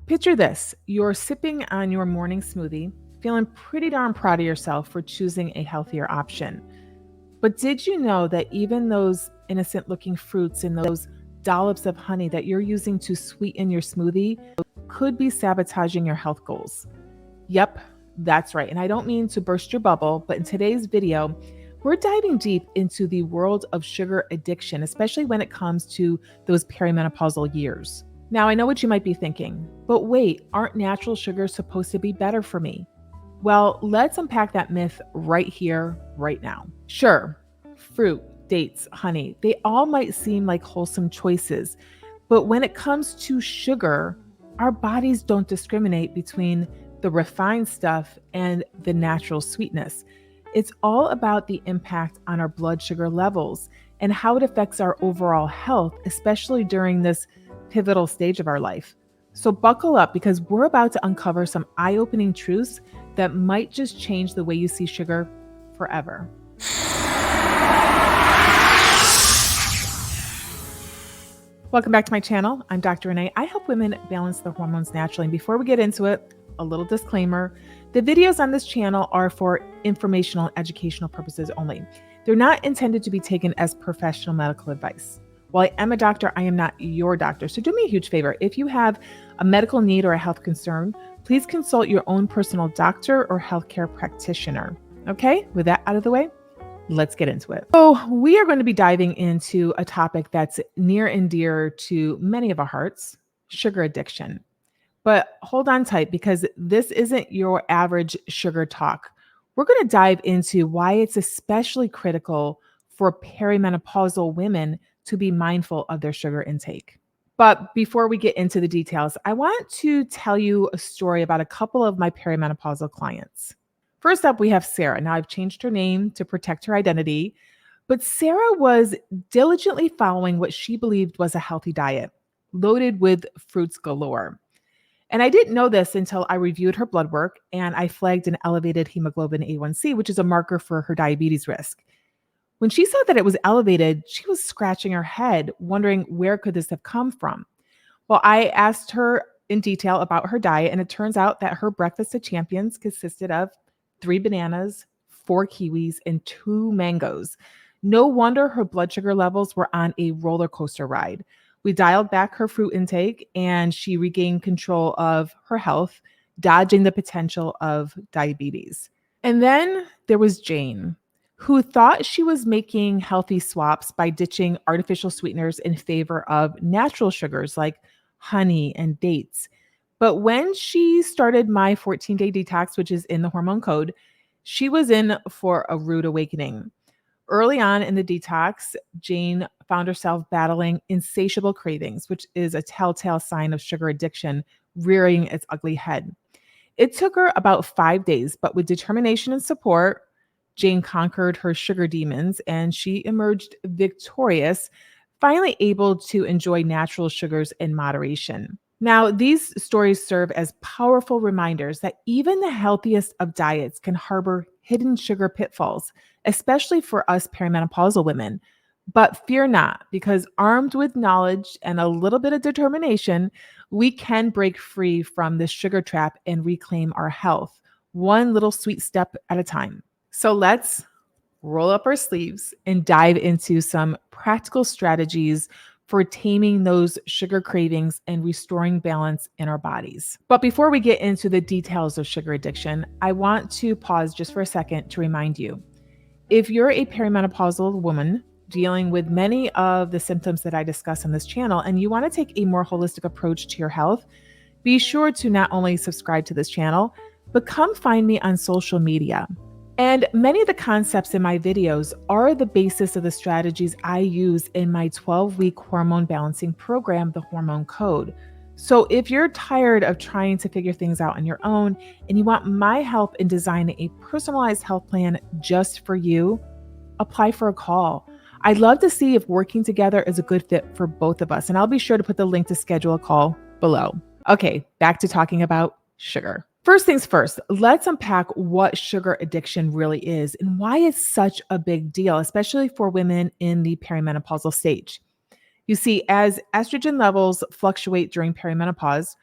Picture this, you're sipping on your morning smoothie, feeling pretty darn proud of yourself for choosing a healthier option. But did you know that even those innocent looking fruits and those dollops of honey that you're using to sweeten your smoothie could be sabotaging your health goals? Yep, that's right. And I don't mean to burst your bubble, but in today's video, we're diving deep into the world of sugar addiction, especially when it comes to those perimenopausal years. Now, I know what you might be thinking, but wait, aren't natural sugars supposed to be better for me? Well, let's unpack that myth right here, right now. Sure, fruit, dates, honey, they all might seem like wholesome choices, but when it comes to sugar, our bodies don't discriminate between the refined stuff and the natural sweetness. It's all about the impact on our blood sugar levels and how it affects our overall health, especially during this pivotal stage of our life. So, buckle up because we're about to uncover some eye opening truths that might just change the way you see sugar forever. Welcome back to my channel. I'm Dr. Renee. I help women balance their hormones naturally. And before we get into it, a little disclaimer. The videos on this channel are for informational and educational purposes only. They're not intended to be taken as professional medical advice. While I am a doctor, I am not your doctor. So do me a huge favor. If you have a medical need or a health concern, please consult your own personal doctor or healthcare practitioner. Okay, with that out of the way, let's get into it. So we are going to be diving into a topic that's near and dear to many of our hearts, sugar addiction. But hold on tight because this isn't your average sugar talk. We're going to dive into why it's especially critical for perimenopausal women to be mindful of their sugar intake. But before we get into the details, I want to tell you a story about a couple of my perimenopausal clients. First up, we have Sarah. Now, I've changed her name to protect her identity, but Sarah was diligently following what she believed was a healthy diet, loaded with fruits galore. And I didn't know this until I reviewed her blood work and I flagged an elevated hemoglobin A1C, which is a marker for her diabetes risk. When she saw that it was elevated, she was scratching her head, wondering where could this have come from? Well, I asked her in detail about her diet, and it turns out that her breakfast of champions consisted of 3 bananas, 4 kiwis, and 2 mangoes. No wonder her blood sugar levels were on a roller coaster ride. We dialed back her fruit intake and she regained control of her health, dodging the potential of diabetes. And then there was Jane, who thought she was making healthy swaps by ditching artificial sweeteners in favor of natural sugars like honey and dates. But when she started my 14-day detox, which is in the hormone code, she was in for a rude awakening. Early on in the detox, Jane found herself battling insatiable cravings, which is a telltale sign of sugar addiction rearing its ugly head. It took her about 5 days, but with determination and support, Jane conquered her sugar demons and she emerged victorious, finally able to enjoy natural sugars in moderation. Now, these stories serve as powerful reminders that even the healthiest of diets can harbor hidden sugar pitfalls, especially for us perimenopausal women. But fear not, because armed with knowledge and a little bit of determination, we can break free from this sugar trap and reclaim our health, one little sweet step at a time. So let's roll up our sleeves and dive into some practical strategies for taming those sugar cravings and restoring balance in our bodies. But before we get into the details of sugar addiction, I want to pause just for a second to remind you, if you're a perimenopausal woman dealing with many of the symptoms that I discuss on this channel, and you want to take a more holistic approach to your health, be sure to not only subscribe to this channel, but come find me on social media. And many of the concepts in my videos are the basis of the strategies I use in my 12-week hormone balancing program, the Hormone Code. So if you're tired of trying to figure things out on your own and you want my help in designing a personalized health plan just for you, apply for a call. I'd love to see if working together is a good fit for both of us. And I'll be sure to put the link to schedule a call below. Okay, back to talking about sugar. First things first, let's unpack what sugar addiction really is and why it's such a big deal, especially for women in the perimenopausal stage. You see, as estrogen levels fluctuate during perimenopause,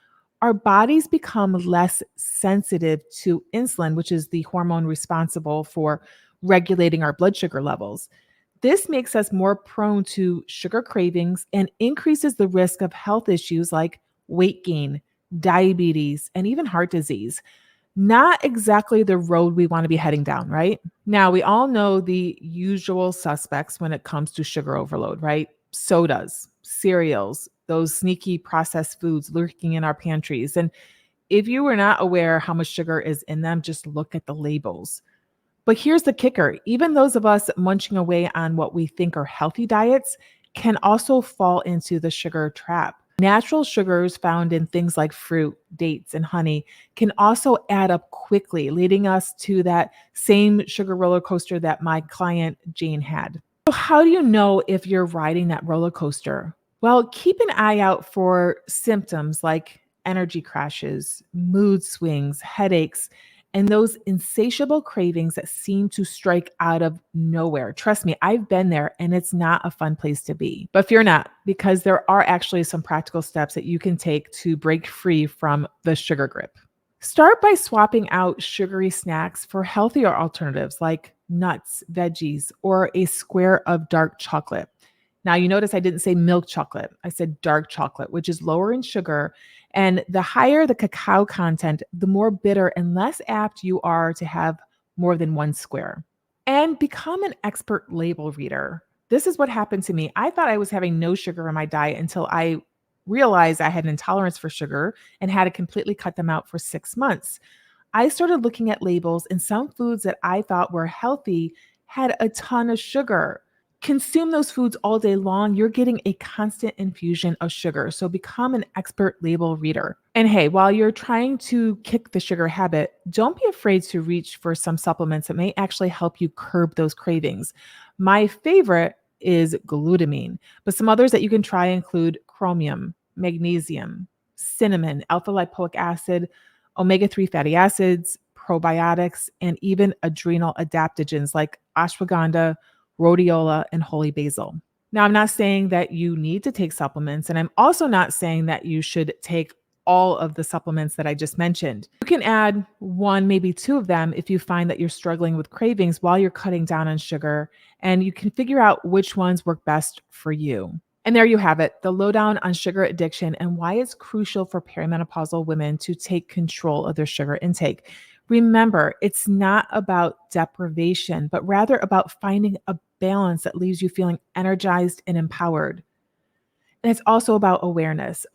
our bodies become less sensitive to insulin, which is the hormone responsible for regulating our blood sugar levels. This makes us more prone to sugar cravings and increases the risk of health issues like weight gain, diabetes, and even heart disease. Not exactly the road we want to be heading down, right? Now, we all know the usual suspects when it comes to sugar overload, right? Sodas, cereals, those sneaky processed foods lurking in our pantries. And if you were not aware how much sugar is in them, just look at the labels. But here's the kicker, even those of us munching away on what we think are healthy diets can also fall into the sugar trap. Natural sugars found in things like fruit, dates, and honey can also add up quickly, leading us to that same sugar roller coaster that my client Jane had. So, how do you know if you're riding that roller coaster? Well, keep an eye out for symptoms like energy crashes, mood swings, headaches, and those insatiable cravings that seem to strike out of nowhere. Trust me, I've been there and it's not a fun place to be. But fear not, because there are actually some practical steps that you can take to break free from the sugar grip. Start by swapping out sugary snacks for healthier alternatives like nuts, veggies, or a square of dark chocolate. Now, you notice I didn't say milk chocolate. I said dark chocolate, which is lower in sugar. And the higher the cacao content, the more bitter and less apt you are to have more than one square. And become an expert label reader. This is what happened to me. I thought I was having no sugar in my diet until I realized I had an intolerance for sugar and had to completely cut them out for 6 months. I started looking at labels, and some foods that I thought were healthy had a ton of sugar. Consume those foods all day long, you're getting a constant infusion of sugar. So become an expert label reader. And hey, while you're trying to kick the sugar habit, don't be afraid to reach for some supplements that may actually help you curb those cravings. My favorite is glutamine, but some others that you can try include chromium, magnesium, cinnamon, alpha lipoic acid, omega-3 fatty acids, probiotics, and even adrenal adaptogens like ashwagandha, rhodiola, and holy basil. Now, I'm not saying that you need to take supplements, and I'm also not saying that you should take all of the supplements that I just mentioned. You can add one, maybe two of them if you find that you're struggling with cravings while you're cutting down on sugar, and you can figure out which ones work best for you. And there you have it, the lowdown on sugar addiction and why it's crucial for perimenopausal women to take control of their sugar intake. Remember, it's not about deprivation, but rather about finding a balance that leaves you feeling energized and empowered. And it's also about awareness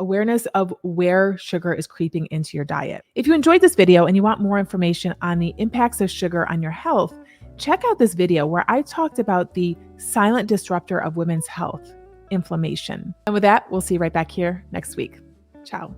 of where sugar is creeping into your diet. If you enjoyed this video and you want more information on the impacts of sugar on your health, check out this video where I talked about the silent disruptor of women's health, inflammation. And with that, we'll see you right back here next week. Ciao.